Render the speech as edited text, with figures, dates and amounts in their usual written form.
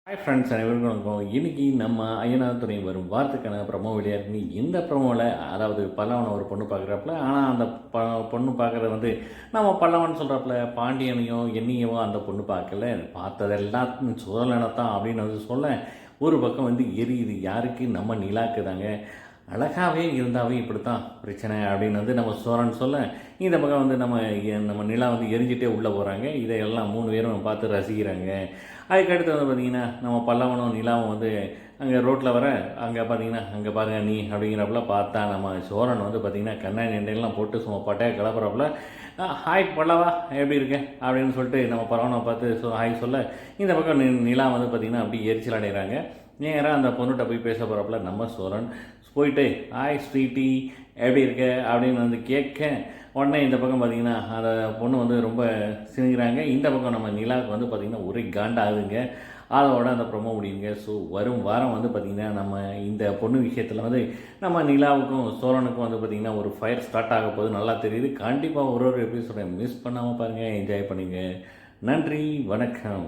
Hi friends, அனைவருக்கும் வணக்கம். இன்றைக்கி நம்ம ஐயனார் துணை வரும் வாரத்துக்கான ப்ரமோ வெளியாக இருக்கு. இந்த ப்ரமோவில் அதாவது பல்லவனை ஒரு பொண்ணு பார்க்குறாப்புல, ஆனால் அந்த பொண்ணு பார்க்குறது வந்து நம்ம பல்லவன் சொல்கிறாப்புல பாண்டியனையோ என்னையவோ அந்த பொண்ணு பார்க்கல, பார்த்ததெல்லாம் சோழனத்தான் அப்படின்னு வந்து சொல்ல, ஒரு பக்கம் வந்து எரியுது. யாருக்கு? நம்ம நிலாக்கு தாங்க. அழகாகவே இருந்தாவே இப்படித்தான் பிரச்சனை அப்படின்னு வந்து நம்ம சோழன் சொல்ல, இந்த பக்கம் வந்து நம்ம நிலா வந்து எரிஞ்சிட்டே உள்ளே போகிறாங்க. இதையெல்லாம் 3 பேரும் பார்த்து ரசிக்கிறாங்க. அதுக்கடுத்து வந்து பார்த்திங்கன்னா நம்ம பல்லவனும் நிலாவும் வந்து அங்கே ரோட்டில் வர, அங்கே பார்த்தீங்கன்னா அங்கே பாருங்கள் நீ அப்படிங்கிறப்பல பார்த்தா நம்ம சோழன் வந்து பார்த்திங்கன்னா கண்ணாடி எண்ணெயெல்லாம் போட்டு சும்மா பட்டையாக கிளப்புறப்பல, ஹாய் பல்லவா எப்படி இருக்க அப்படின்னு சொல்லிட்டு நம்ம பல்லவனை பார்த்து ஹாய் சொல்ல, இந்த பக்கம் நிலா வந்து பார்த்திங்கன்னா அப்படி எரிச்சல் அடைகிறாங்க. நேராக அந்த பொண்ணுகிட்ட போய் பேச போகிறப்பல நம்ம சோழன் போயிட்டு ஹாய் ஸ்வீட்டி எப்படி இருக்க அப்படின்னு வந்து கேட்க, உடனே இந்த பக்கம் பார்த்திங்கன்னா அந்த பொண்ணு வந்து ரொம்ப சினிக்கிறாங்க. இந்த பக்கம் நம்ம நிலாவுக்கு வந்து பார்த்திங்கன்னா ஒரே காண்டாகுதுங்க. அதோட அந்த ப்ரொமோ முடியுங்க. ஸோ வரும் வாரம் வந்து பார்த்திங்கன்னா நம்ம இந்த பொண்ணு விஷயத்தில் வந்து நம்ம நிலாவுக்கும் சோழனுக்கும் வந்து பார்த்திங்கன்னா ஒரு ஃபயர் ஸ்டார்ட் ஆக போது நல்லா தெரியுது. கண்டிப்பாக ஒரு எபிசோடை மிஸ் பண்ணாமல் பாருங்கள், என்ஜாய் பண்ணுங்க. நன்றி, வணக்கம்.